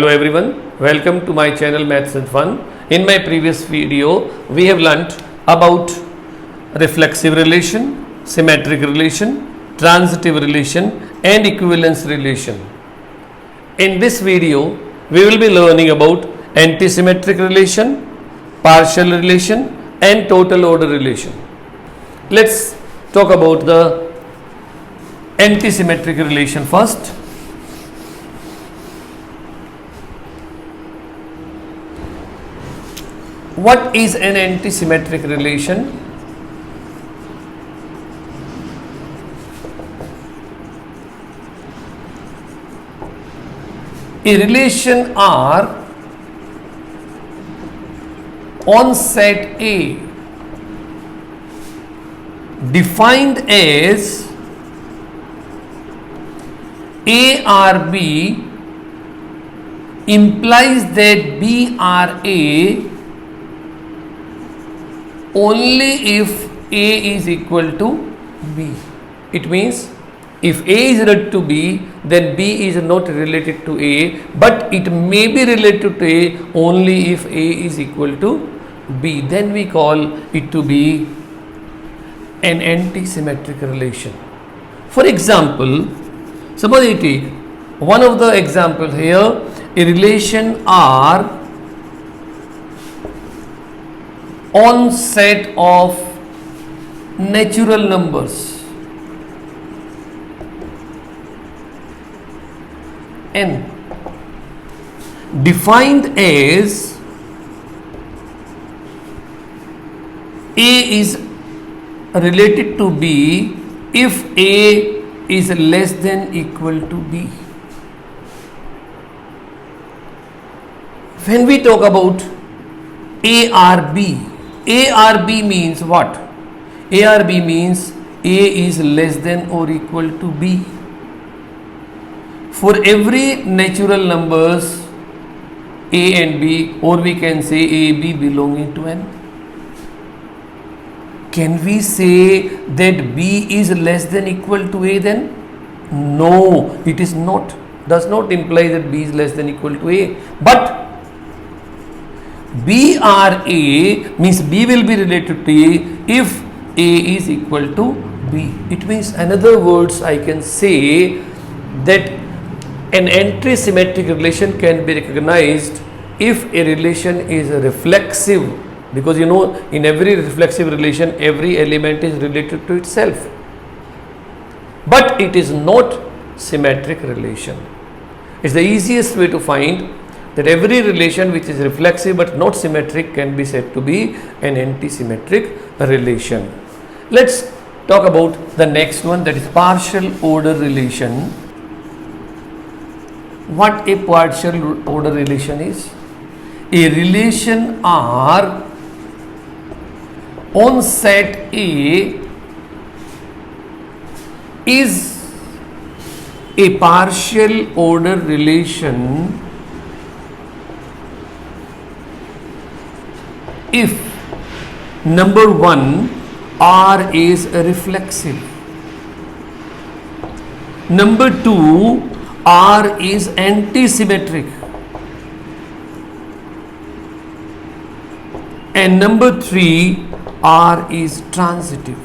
Hello everyone, welcome to my channel Maths and Fun. In my previous video, we have learnt about reflexive relation, symmetric relation, transitive relation and equivalence relation. In this video, we will be learning about antisymmetric relation, partial relation and total order relation. Let's talk about the antisymmetric relation first. What is an antisymmetric relation? A relation R on set A defined as ARB implies that BRA only if A is equal to B. It means if A is related to B, then B is not related to A, but it may be related to A only if A is equal to B. Then we call it to be an antisymmetric relation. For example, suppose I take one of the examples here, a relation R on set of natural numbers n defined as A is related to B if A is less than equal to B. When we talk about ARB means what? ARB means A is less than or equal to B. For every natural numbers A and B, or we can say AB belonging to N. Can we say that B is less than equal to A then? No, it is not. Does not imply that B is less than equal to A. But BRA means B will be related to A if A is equal to B. It means, in other words, I can say that an antisymmetric relation can be recognized if a relation is reflexive, because you know in every reflexive relation every element is related to itself, but it is not symmetric relation. It's the easiest way to find that every relation which is reflexive but not symmetric can be said to be an antisymmetric relation. Let's talk about the next one, that is partial order relation. What a partial order relation is? A relation R on set A is a partial order relation if number 1 R is reflexive, number 2 R is antisymmetric, and number 3 R is transitive.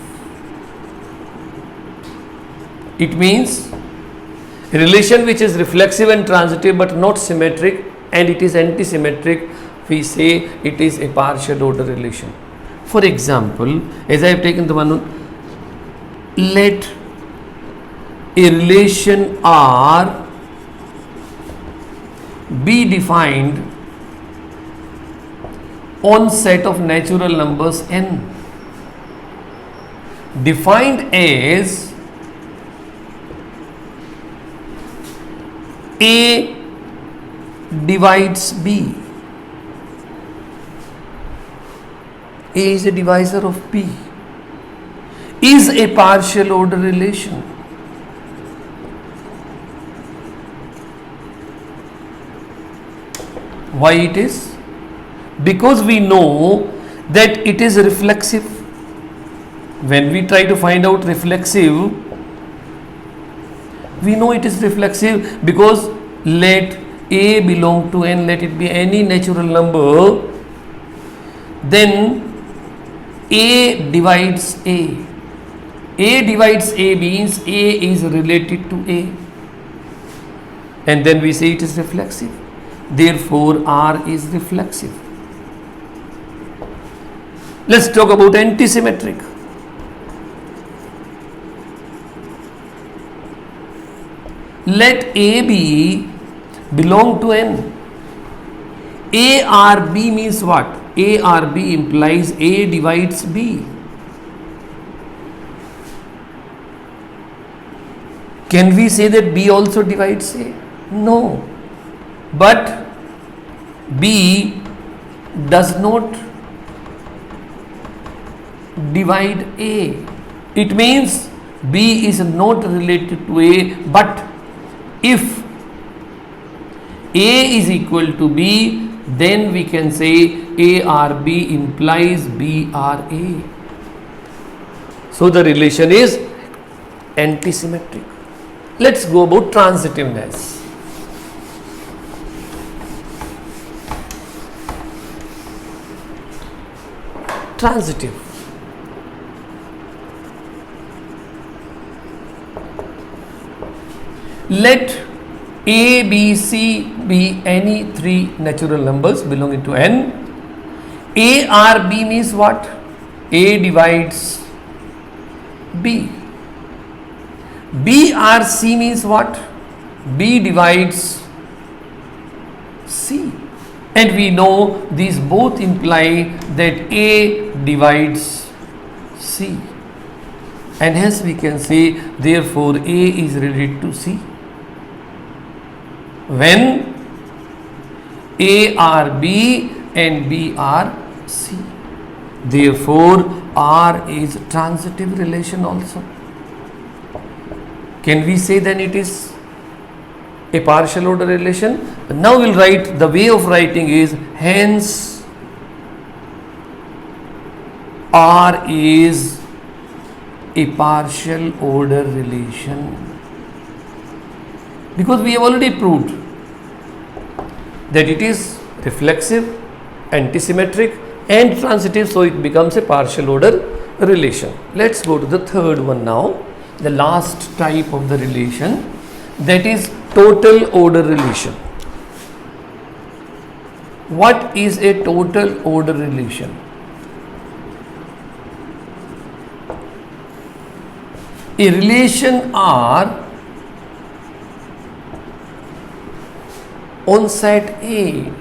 It means a relation which is reflexive and transitive but not symmetric and it is antisymmetric, we say it is a partial order relation. For example, as I have taken the one, let a relation R be defined on set of natural numbers n, defined as A divides B. A is a divisor of B, is a partial order relation. Why it is? Because we know that it is reflexive. When we try to find out reflexive, we know it is reflexive because let A belong to n, let it be any natural number, then A divides A. A divides A means A is related to A, and then we say it is reflexive. Therefore, R is reflexive. Let's talk about antisymmetric. Let AB belong to N. ARB means what? ARB implies A divides B. Can we say that B also divides A? No. But B does not divide A. It means B is not related to A, but if A is equal to B, then we can say ARB implies BRA. So the relation is antisymmetric. Let's go about transitiveness. Transitive. Let A, B, C be any three natural numbers belonging to N. ARB means what? A divides B. BRC means what? B divides C. And we know these both imply that A divides C. And hence we can say, therefore, A is related to C. When A are B and B are C. Therefore, R is transitive relation also. Can we say then it is a partial order relation? Now we'll write, the way of writing is, hence R is a partial order relation. Because we have already proved that it is reflexive, antisymmetric and transitive, so it becomes a partial order relation. Let's go to the third one now, the last type of the relation, that is total order relation. What is a total order relation? A relation R on set A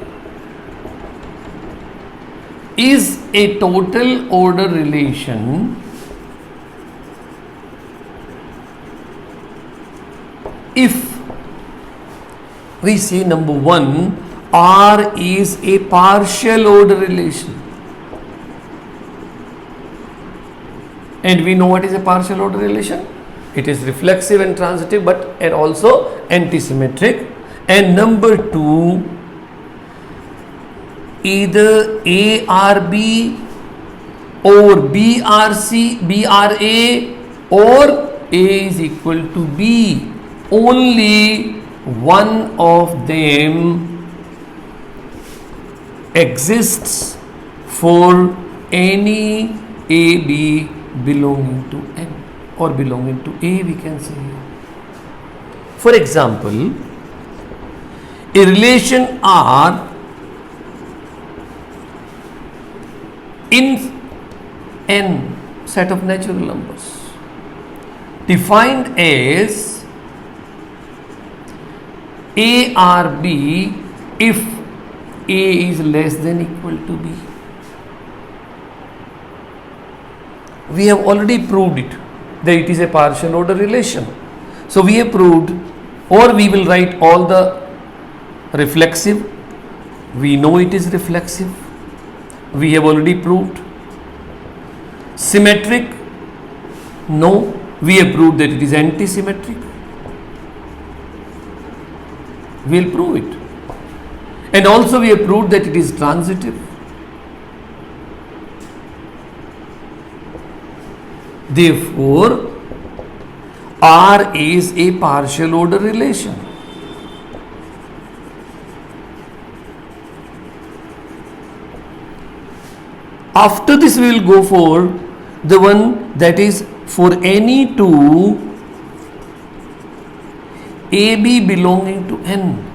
is a total order relation if we say, number one, R is a partial order relation. And we know what is a partial order relation. It is reflexive and transitive, but and also antisymmetric. And number two, either ARB or BRA or A is equal to B. Only one of them exists for any AB belonging to N or belonging to A, we can say. For example, a relation R in N set of natural numbers defined as ARB if A is less than equal to B. We have already proved it, that it is a partial order relation. So we have proved, or we will write all the reflexive. We know it is reflexive. We have already proved. Symmetric, no, we have proved that it is antisymmetric. We will prove it. And also we have proved that it is transitive. Therefore, R is a partial order relation. After this we will go for the one that is for any two AB belonging to N.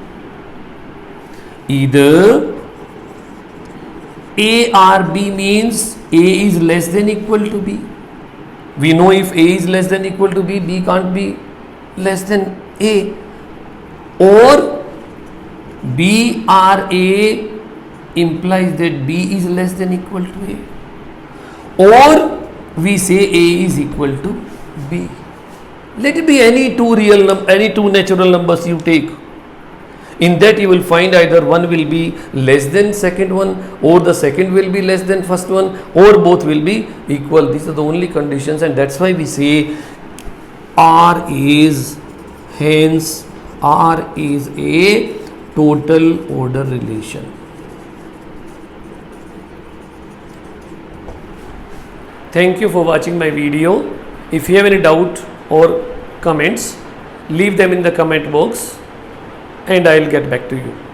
Either A or B means A is less than equal to B. We know if A is less than equal to B, B can't be less than A. Or B or A implies that B is less than equal to A. Or we say A is equal to B. Let it be any two any two natural numbers you take. In that you will find either one will be less than second one, or the second will be less than first one, or both will be equal. These are the only conditions, and that's why we say R is, hence R is a total order relation. Thank you for watching my video. If you have any doubt or comments, leave them in the comment box and I will get back to you.